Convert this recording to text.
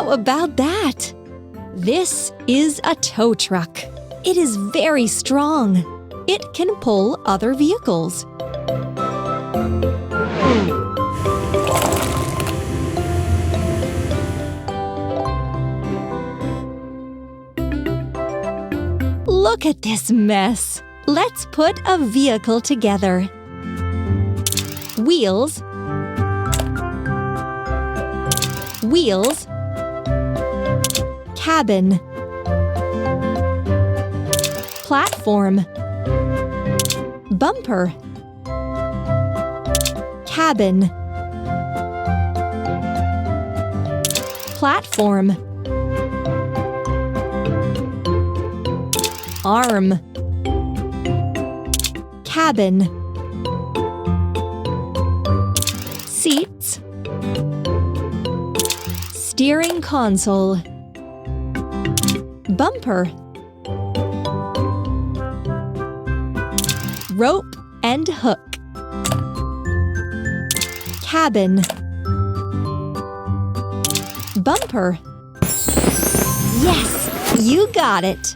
How about that? This is a tow truck. It is very strong. It can pull other vehicles. Look at this mess. Let's put a vehicle together. Wheels, wheels, cabin, platform, bumper, cabin, platform, arm, cabin, seats, steering console, bumper, rope and hook, cabin, bumper. Yes, you got it!